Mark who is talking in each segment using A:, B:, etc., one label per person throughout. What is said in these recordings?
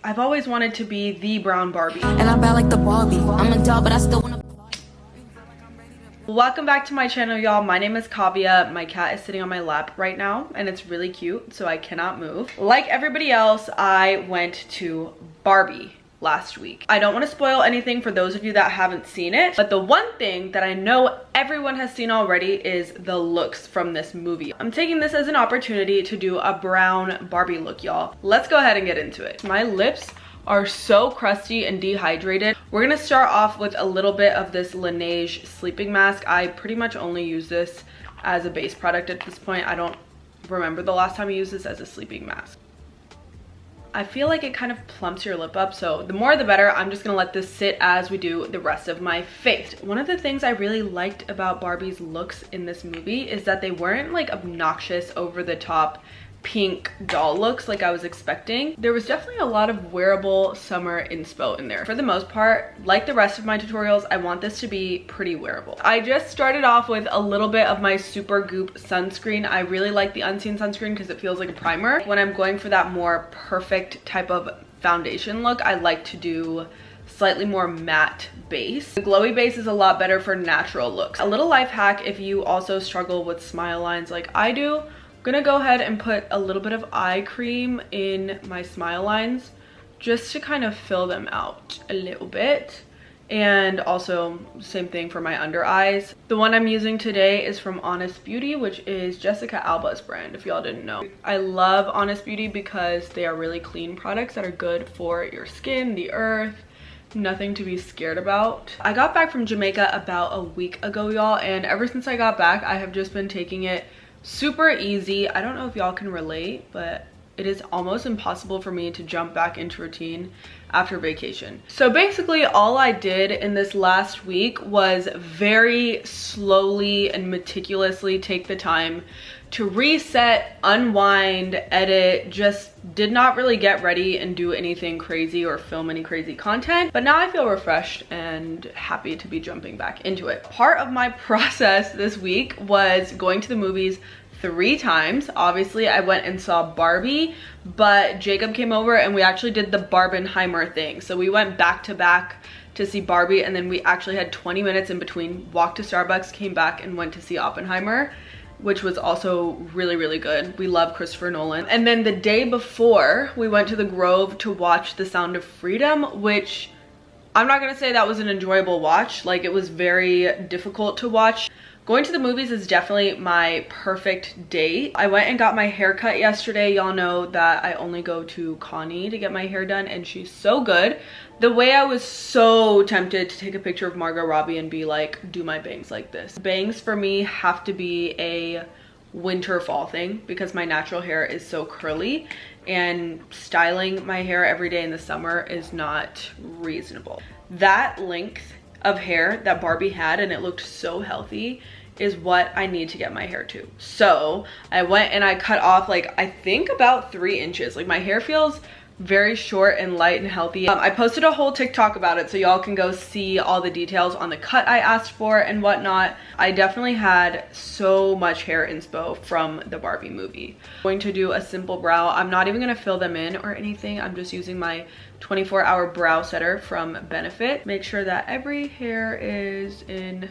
A: I've always wanted to be the brown Barbie.
B: And I'm bad like the Barbie. I'm a doll, but I still wanna.
A: Welcome back to my channel, y'all. My name is Kavya. My cat is sitting on my lap right now and it's really cute, so I cannot move. Like everybody else, I went to Barbie last week. I don't want to spoil anything for those of you that haven't seen it, but the one thing that I know everyone has seen already is the looks from this movie. I'm taking this as an opportunity to do a brown Barbie look, y'all. Let's go ahead and get into it. My lips are so crusty and dehydrated. We're gonna start off with a little bit of this Laneige sleeping mask. I pretty much only use this as a base product at this point. I don't remember the last time I used this as a sleeping mask. I feel like it kind of plumps your lip up, so the more the better. I'm just gonna let this sit as we do the rest of my face. One of the things I really liked about Barbie's looks in this movie is that they weren't like obnoxious, over the top pink doll looks like I was expecting. There was definitely a lot of wearable summer inspo in there. For the most part, like the rest of my tutorials, I want this to be pretty wearable. I just started off with a little bit of my Super Goop sunscreen. I really like the Unseen sunscreen because it feels like a primer. When I'm going for that more perfect type of foundation look, I like to do slightly more matte base. The glowy base is a lot better for natural looks. A little life hack if you also struggle with smile lines like I do, I'm gonna go ahead and put a little bit of eye cream in my smile lines just to kind of fill them out a little bit. And also same thing for my under eyes. The one I'm using today is from Honest Beauty, which is Jessica Alba's brand, if y'all didn't know. I love Honest Beauty because they are really clean products that are good for your skin, the earth, nothing to be scared about. I got back from Jamaica about a week ago, y'all, and ever since I got back, I have just been taking it super easy. I don't know if y'all can relate, but it is almost impossible for me to jump back into routine after vacation. So basically all I did in this last week was very slowly and meticulously take the time to reset, unwind, edit, just did not really get ready and do anything crazy or film any crazy content. But now I feel refreshed and happy to be jumping back into it. Part of my process this week was going to the movies 3 times. Obviously I went and saw Barbie, but Jacob came over and we actually did the Barbenheimer thing. So we went back to back to see Barbie, and then we actually had 20 minutes in between, walked to Starbucks, came back and went to see Oppenheimer, which was also really, really good. We love Christopher Nolan. And then the day before, we went to the Grove to watch The Sound of Freedom, which I'm not gonna say that was an enjoyable watch. Like, it was very difficult to watch. Going to the movies is definitely my perfect date. I went and got my hair cut yesterday. Y'all know that I only go to Connie to get my hair done, and she's so good. The way I was so tempted to take a picture of Margot Robbie and be like, do my bangs like this. Bangs for me have to be a winter fall thing because my natural hair is so curly, and styling my hair every day in the summer is not reasonable. That length of hair that Barbie had, and it looked so healthy, is what I need to get my hair to. So I went and I cut off like, I think about 3 inches. Like, my hair feels very short and light and healthy. I posted a whole TikTok about it, so y'all can go see all the details on the cut I asked for and whatnot. I definitely had so much hair inspo from the Barbie movie. I'm going to do a simple brow. I'm not even gonna fill them in or anything. I'm just using my 24-hour brow setter from Benefit. Make sure that every hair is in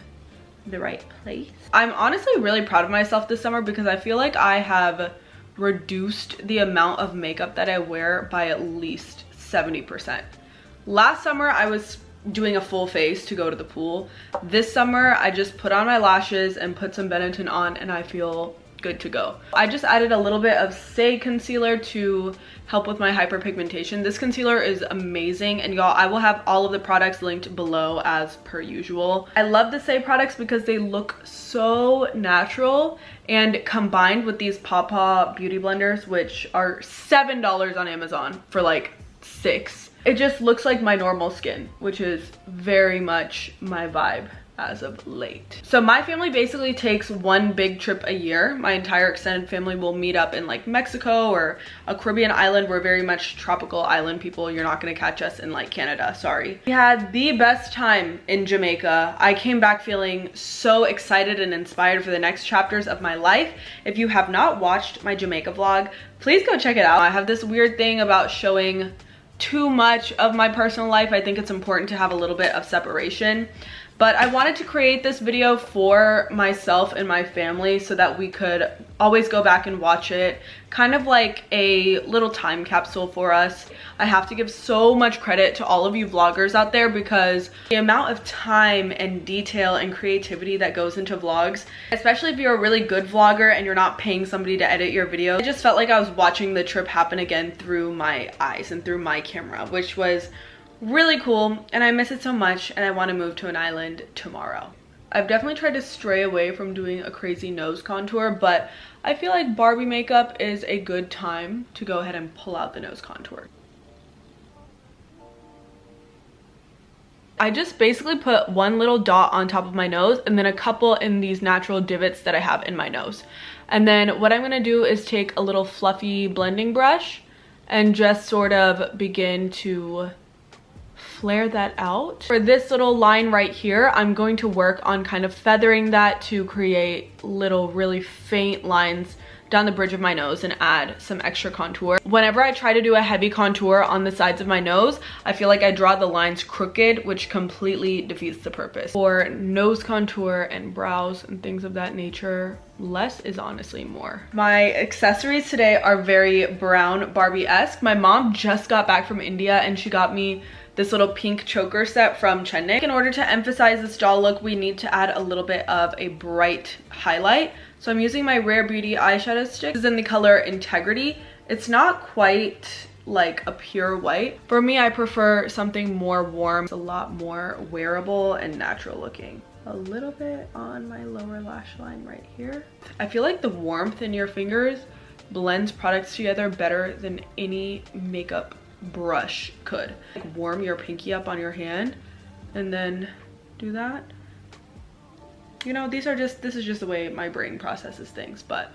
A: the right place. I'm honestly really proud of myself this summer because I feel like I have reduced the amount of makeup that I wear by at least 70%. Last summer I was doing a full face to go to the pool. This summer I just put on my lashes and put some Benetton on and I feel good to go. I just added a little bit of Say concealer to help with my hyperpigmentation. This concealer is amazing, and y'all, I will have all of the products linked below as per usual. I love the Say products because they look so natural, and combined with these Pawpaw beauty blenders, which are $7 on Amazon for like 6, it just looks like my normal skin, which is very much my vibe as of late. So my family basically takes one big trip a year. My entire extended family will meet up in like Mexico or a Caribbean island. We're very much tropical island people. You're not gonna catch us in like Canada, sorry. We had the best time in Jamaica. I came back feeling so excited and inspired for the next chapters of my life. If you have not watched my Jamaica vlog, please go check it out. I have this weird thing about showing too much of my personal life. I think it's important to have a little bit of separation. But I wanted to create this video for myself and my family so that we could always go back and watch it. Kind of like a little time capsule for us. I have to give so much credit to all of you vloggers out there because the amount of time and detail and creativity that goes into vlogs, especially if you're a really good vlogger and you're not paying somebody to edit your video, I just felt like I was watching the trip happen again through my eyes and through my camera, which was really cool, and I miss it so much, and I want to move to an island tomorrow. I've definitely tried to stray away from doing a crazy nose contour, but I feel like Barbie makeup is a good time to go ahead and pull out the nose contour. I just basically put one little dot on top of my nose and then a couple in these natural divots that I have in my nose. And then what I'm going to do is take a little fluffy blending brush and just sort of begin to flare that out. For this little line right here, I'm going to work on kind of feathering that to create little really faint lines down the bridge of my nose and add some extra contour. Whenever I try to do a heavy contour on the sides of my nose, I feel like I draw the lines crooked, which completely defeats the purpose. For nose contour and brows and things of that nature, less is honestly more. My accessories today are very brown Barbie-esque. My mom just got back from India and she got me this little pink choker set from Chennai. In order to emphasize this doll look, we need to add a little bit of a bright highlight. So I'm using my Rare Beauty eyeshadow stick. This is in the color Integrity. It's not quite like a pure white. For me, I prefer something more warm. It's a lot more wearable and natural looking. A little bit on my lower lash line right here. I feel like the warmth in your fingers blends products together better than any makeup brush could. Like warm your pinky up on your hand and then do that. You know, this is just the way my brain processes things, but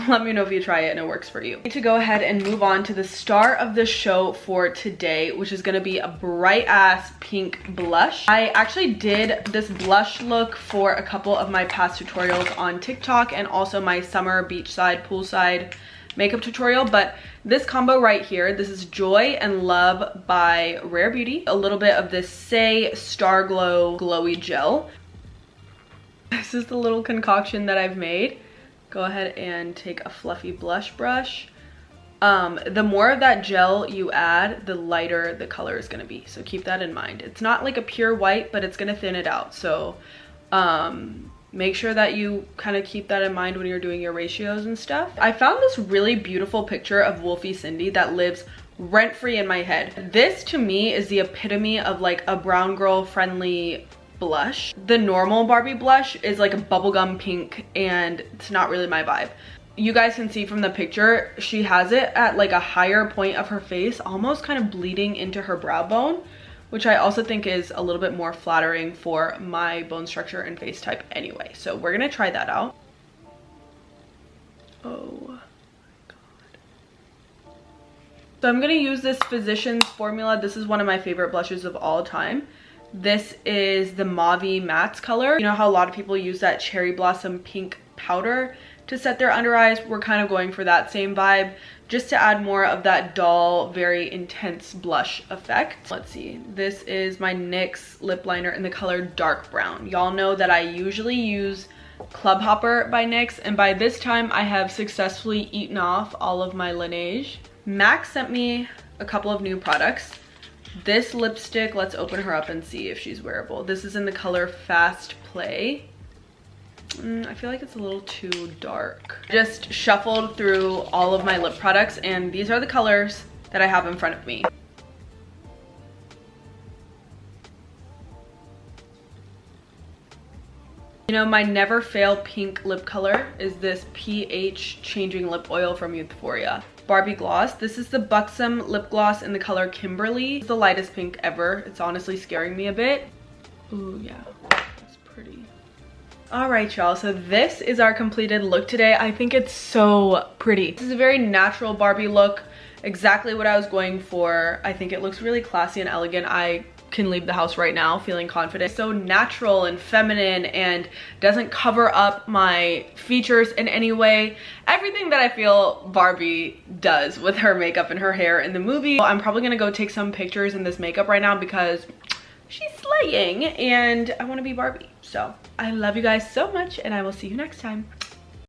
A: let me know if you try it and it works for you. I need to go ahead and move on to the star of the show for today, which is gonna be a bright ass pink blush. I actually did this blush look for a couple of my past tutorials on TikTok and also my summer beachside, poolside makeup tutorial, but this combo right here, this is Joy and Love by Rare Beauty. A little bit of this Say Star Glow Glowy Gel. This is the little concoction that I've made. Go ahead and take a fluffy blush brush. The more of that gel you add, the lighter the color is gonna be. So keep that in mind. It's not like a pure white, but it's gonna thin it out. So make sure that you kind of keep that in mind when you're doing your ratios and stuff. I found this really beautiful picture of Wolfie Cindy that lives rent-free in my head. This to me is the epitome of like a brown girl friendly blush. The normal Barbie blush is like a bubblegum pink and it's not really my vibe. You guys can see from the picture, she has it at like a higher point of her face, almost kind of bleeding into her brow bone, which I also think is a little bit more flattering for my bone structure and face type anyway. So we're gonna try that out. Oh my god. So I'm gonna use this Physicians formula. This is one of my favorite blushes of all time. This is the Mauve Mattes color. You know how a lot of people use that cherry blossom pink powder to set their under eyes? We're kind of going for that same vibe, just to add more of that dull, very intense blush effect. Let's see, this is my NYX lip liner in the color Dark Brown. Y'all know that I usually use Club Hopper by NYX, and by this time I have successfully eaten off all of my Laneige. MAC sent me a couple of new products. This lipstick, let's open her up and see if she's wearable. This is in the color Fast Play. I feel like it's a little too dark. Just shuffled through all of my lip products and these are the colors that I have in front of me. You know, my never fail pink lip color is this pH changing lip oil from Euphoria. Barbie gloss. This is the Buxom lip gloss in the color Kimberly. It's the lightest pink ever. It's honestly scaring me a bit. Ooh, yeah, that's pretty. All right, y'all, so this is our completed look today. I think it's so pretty. This is a very natural Barbie look. exactly what I was going for. I think it looks really classy and elegant. I can leave the house right now feeling confident. So natural and feminine and doesn't cover up my features in any way. Everything that I feel Barbie does with her makeup and her hair in the movie. I'm probably gonna go take some pictures in this makeup right now because she's slaying and I want to be Barbie. So I love you guys so much and I will see you next time.